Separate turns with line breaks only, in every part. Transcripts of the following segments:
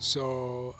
So,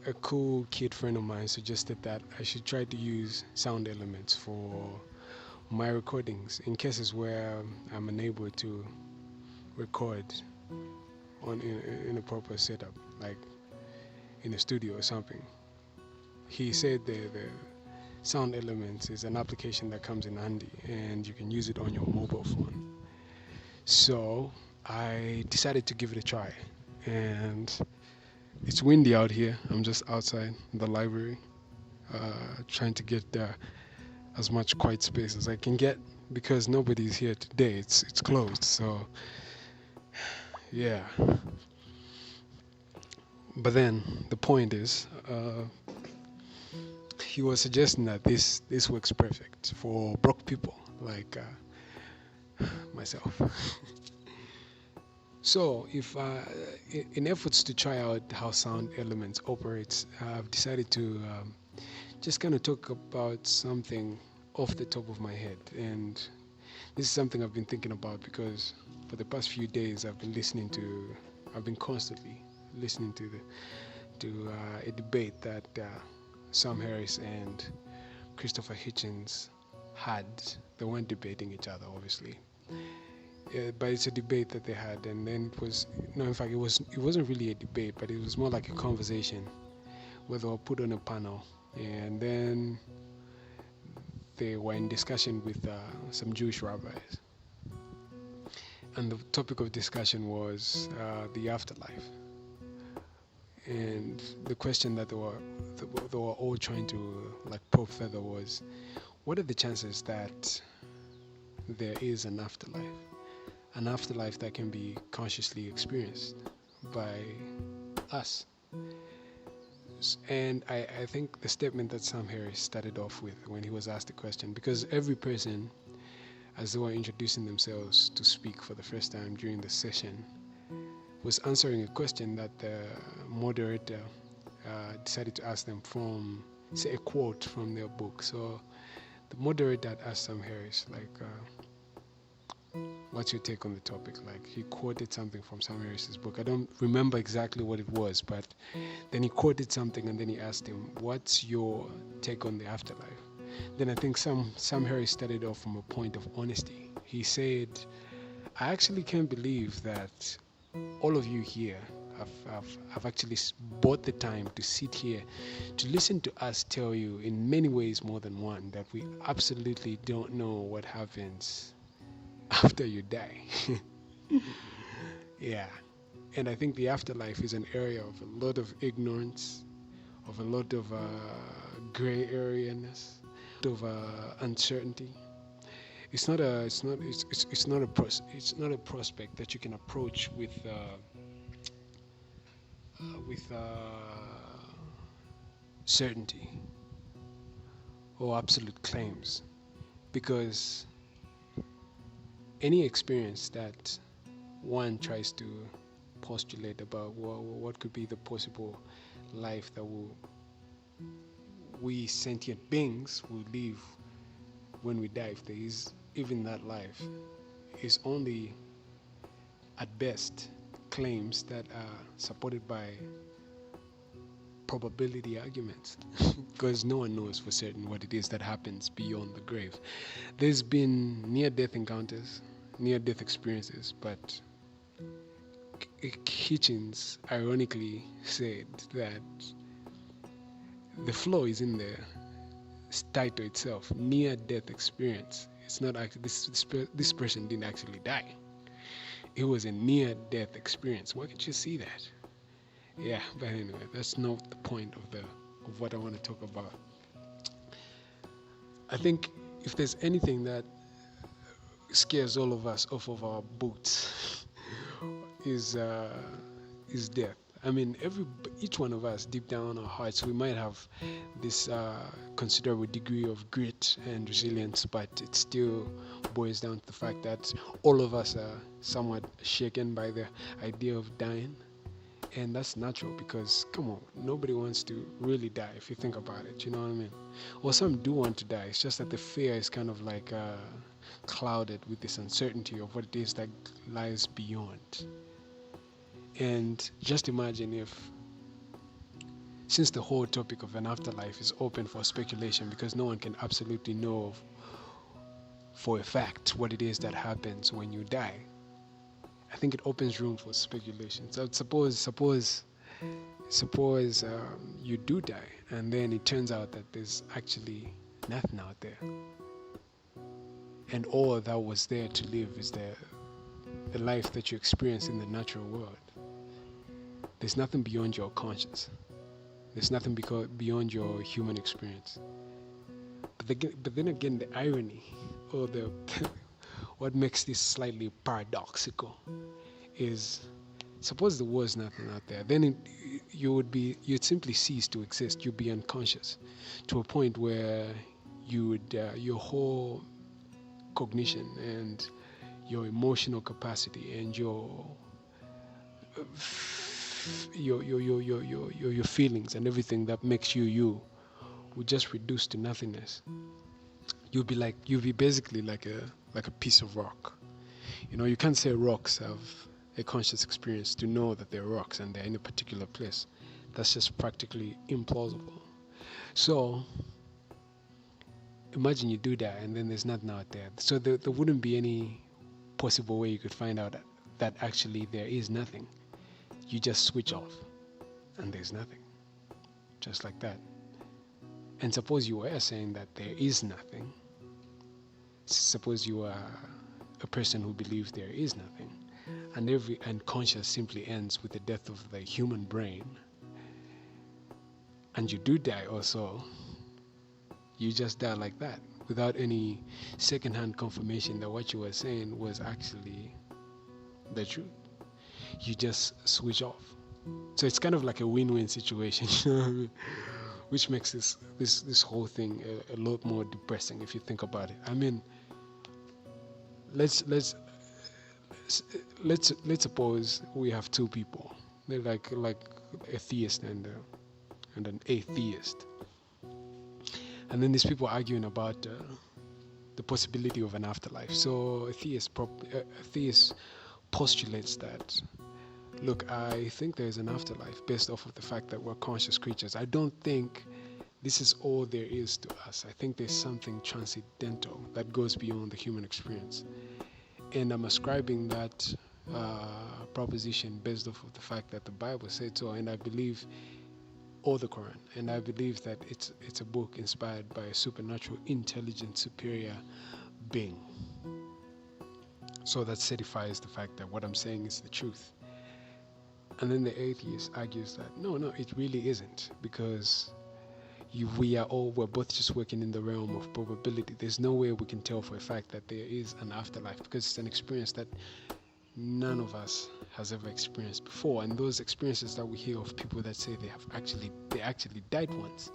a cool kid friend of mine suggested that I should try to use sound elements for my recordings in cases where I'm unable to record in a proper setup, like in a studio or something. He said the sound elements is an application that comes in handy and you can use it on your mobile phone. So I decided to give it a try, and it's windy out here. I'm just outside the library, trying to get as much quiet space as I can get because nobody's here today. It's closed. So yeah. But then the point is, he was suggesting that this works perfect for broke people like myself. So, if in efforts to try out how sound elements operates, I've decided to just kind of talk about something off the top of my head, and this is something I've been thinking about because for the past few days I've been constantly listening to a debate that Sam Harris and Christopher Hitchens had. They weren't debating each other, obviously, but it's a debate that they had, and then it was no, in fact, it wasn't really a debate, but it was more like a conversation where they were put on a panel, and then they were in discussion with some Jewish rabbis, and the topic of discussion was the afterlife, and the question that they were all trying to like probe further was, what are the chances that there is an afterlife that can be consciously experienced by us? And I think the statement that Sam Harris started off with when he was asked the question, because every person, as they were introducing themselves to speak for the first time during the session, was answering a question that the moderator decided to ask them from, say, a quote from their book. So the moderator asked Sam Harris, like, what's your take on the topic? Like, he quoted something from Sam Harris's book. I don't remember exactly what it was, but then he quoted something and then he asked him, what's your take on the afterlife? Then I think Sam Harris started off from a point of honesty. He said, I actually can't believe that all of you here have actually bought the time to sit here to listen to us tell you in many ways more than one that we absolutely don't know what happens after you die. Yeah. And I think the afterlife is an area of a lot of ignorance, of a lot of gray areaness, of uncertainty. It's not a prospect that you can approach with certainty or absolute claims, because any experience that one tries to postulate about what could be the possible life that we sentient beings will live when we die, if there is even that life, is only at best claims that are supported by probability arguments because no one knows for certain what it is that happens beyond the grave. There's been near-death encounters, near-death experiences, but Hitchens ironically said that the flaw is in the title itself, near-death experience. It's not actually this person didn't actually die. It was a near-death experience. Why can't you see that? Yeah, but anyway, that's not the point of what I want to talk about. I think if there's anything that scares all of us off of our boots is death. I mean, each one of us, deep down in our hearts, we might have this considerable degree of grit and resilience, but it still boils down to the fact that all of us are somewhat shaken by the idea of dying. And that's natural because, come on, nobody wants to really die if you think about it, you know what I mean? Or some do want to die, it's just that the fear is kind of like clouded with this uncertainty of what it is that lies beyond. And just imagine if, since the whole topic of an afterlife is open for speculation because no one can absolutely know for a fact what it is that happens when you die, I think it opens room for speculation. So suppose you do die, and then it turns out that there's actually nothing out there, and all that was there to live is the life that you experience in the natural world. There's nothing beyond your conscience. There's nothing beyond your human experience. But then again, the irony, or the what makes this slightly paradoxical, is suppose there was nothing out there, then you'd simply cease to exist. You'd be unconscious to a point where your whole cognition and your emotional capacity and your feelings and everything that makes you would just reduce to nothingness. You'll be basically like a piece of rock. You can't say rocks have a conscious experience to know that they're rocks and they're in a particular place. That's just practically implausible. So imagine you do that and then there's nothing out there. So there wouldn't be any possible way you could find out that actually there is nothing. You just switch off and there's nothing. Just like that. And suppose you were saying that there is nothing. Suppose you are a person who believes there is nothing. And conscious simply ends with the death of the human brain. And you do die also. You just die like that without any second-hand confirmation that what you were saying was actually the truth. You just switch off. So it's kind of like a win-win situation, which makes this whole thing a lot more depressing if you think about it. I mean, let's suppose we have two people. They're like a theist and an atheist. And then these people arguing about the possibility of an afterlife. So a theist postulates that, look, I think there is an afterlife based off of the fact that we're conscious creatures. I don't think this is all there is to us. I think there's something transcendental that goes beyond the human experience. And I'm ascribing that proposition based off of the fact that the Bible said so, and I believe or the Quran, and I believe that it's a book inspired by a supernatural, intelligent, superior being. So that certifies the fact that what I'm saying is the truth. And then the atheist argues that no, it really isn't, because we're both just working in the realm of probability. There's no way we can tell for a fact that there is an afterlife, because it's an experience that none of us has ever experienced before. And those experiences that we hear of people that say they actually died once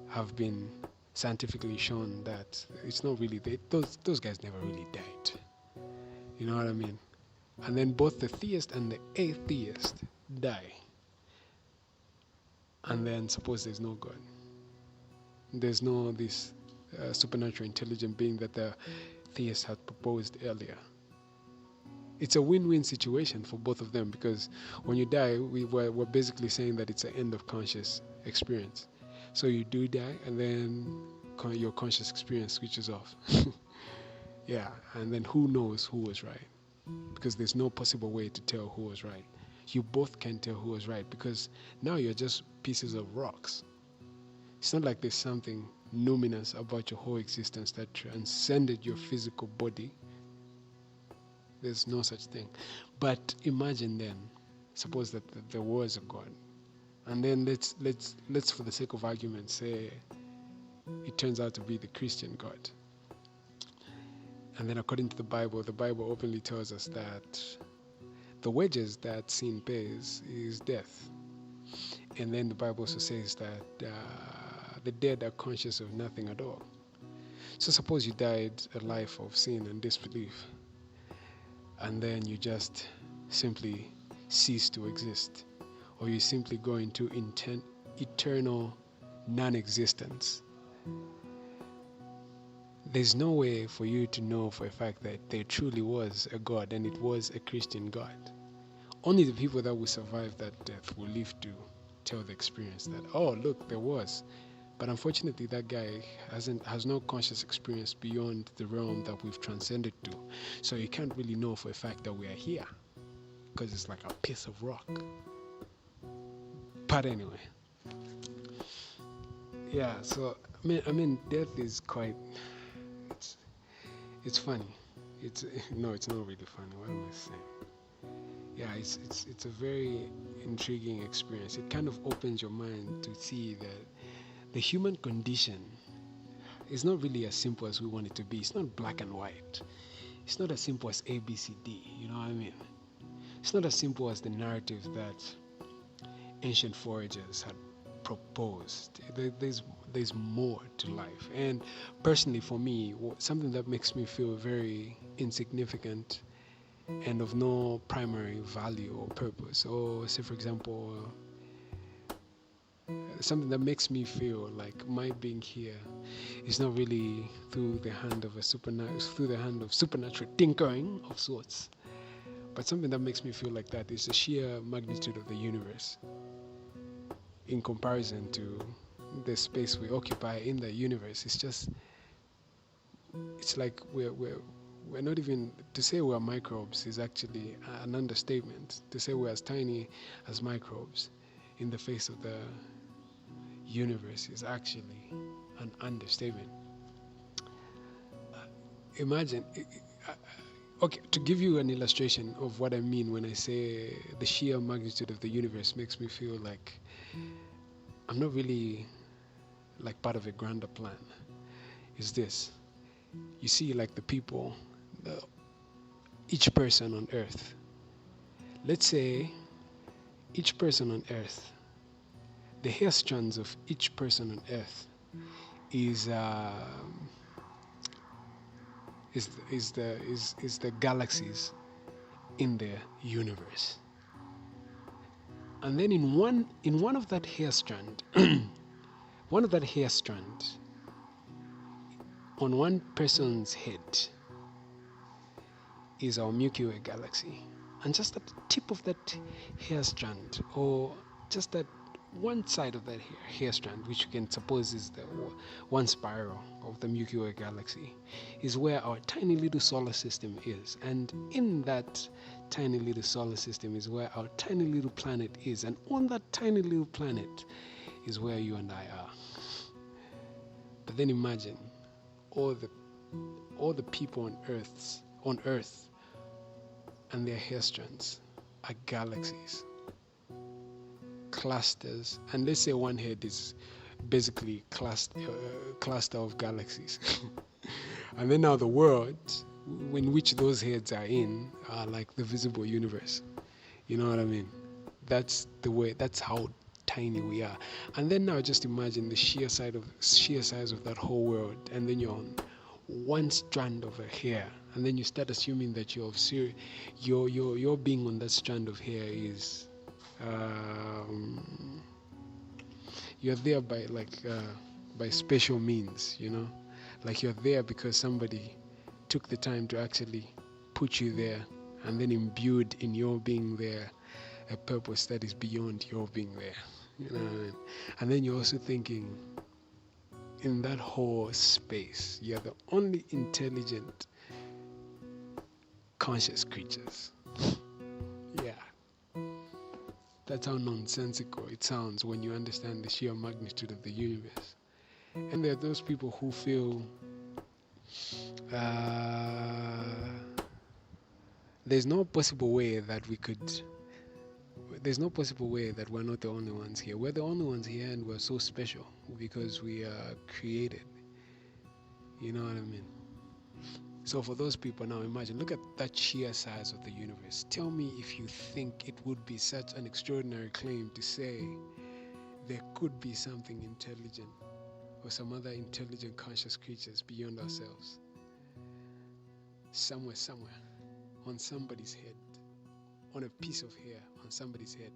have been scientifically shown that it's not really those guys never really died. You know what I mean? And then both the theist and the atheist die. And then suppose there's no God. There's no this supernatural intelligent being that the theist had proposed earlier. It's a win-win situation for both of them, because when you die, we're basically saying that it's an end of conscious experience. So you do die, and then your conscious experience switches off. Yeah, and then who knows who was right? Because there's no possible way to tell who was right. You both can't tell who was right, because now you're just pieces of rocks. It's not like there's something numinous about your whole existence that transcended your physical body. There's no such thing. But imagine then, suppose that there was a God, and then let's for the sake of argument say it turns out to be the Christian God. And then according to the Bible openly tells us that the wages that sin pays is death. And then the Bible also says that the dead are conscious of nothing at all. So suppose you died a life of sin and disbelief, and then you just simply cease to exist, or you simply go into eternal non-existence. There's no way for you to know for a fact that there truly was a God, and it was a Christian God. only the people that will survive that death will live to tell the experience that, oh, look, there was. But unfortunately, that guy has no conscious experience beyond the realm that we've transcended to. So you can't really know for a fact that we are here because it's like a piece of rock. But anyway, yeah. So I mean, death is quite. It's funny. It's no, it's not really funny. What am I saying? Yeah, it's a very intriguing experience. It kind of opens your mind to see that the human condition is not really as simple as we want it to be. It's not black and white. It's not as simple as A, B, C, D. You know what I mean? It's not as simple as the narrative that ancient foragers had proposed. There's more to life. And personally, for me, something that makes me feel very insignificant and of no primary value or purpose, or say, for example, something that makes me feel like my being here is not really through the hand of supernatural tinkering of sorts, but something that makes me feel like that is the sheer magnitude of the universe in comparison to the space we occupy in the universe. It's like we're not even, to say we're microbes is actually an understatement. To say we're as tiny as microbes in the face of the universe is actually an understatement. Imagine, okay, to give you an illustration of what I mean when I say the sheer magnitude of the universe makes me feel like I'm not really like part of a grander plan, is this. You see, like the people, each person on earth, let's say each person on earth, the hair strands of each person on earth is the galaxies in the universe. And then in one of that hair strand, one of that hair strands on one person's head is our Milky Way galaxy. And just at the tip of that hair strand, or just at one side of that hair strand, which you can suppose is the one spiral of the Milky Way galaxy, is where our tiny little solar system is. And in that tiny little solar system is where our tiny little planet is. And on that tiny little planet is where you and I are. But then imagine all the people on Earth and their hair strands are galaxies, clusters, and let's say one head is basically cluster of galaxies. And then now the world in which those heads are in are like the visible universe. You know what I mean? That's how tiny we are. And then now just imagine the sheer size of that whole world, and then you're on one strand of a hair, and then you start assuming that your being on that strand of hair is you're there by special means, you know, like you're there because somebody took the time to actually put you there, and then imbued in your being there a purpose that is beyond your being there. You know what I mean? And then you're also thinking, in that whole space, you're the only intelligent, conscious creatures. Yeah. That's how nonsensical it sounds when you understand the sheer magnitude of the universe. And there are those people who feel there's no possible way that we're not the only ones here. We're the only ones here, and we're so special because we are created. You know what I mean? So for those people now, imagine, look at that sheer size of the universe. Tell me if you think it would be such an extraordinary claim to say there could be something intelligent or some other intelligent conscious creatures beyond ourselves. Somewhere, on somebody's head, on a piece of hair on somebody's head,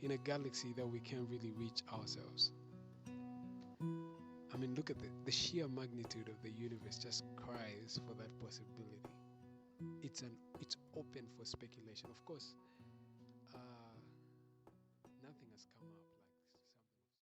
in a galaxy that we can't really reach ourselves. I mean, look at the sheer magnitude of the universe just cries for that possibility. It's open for speculation. Of course, has come up.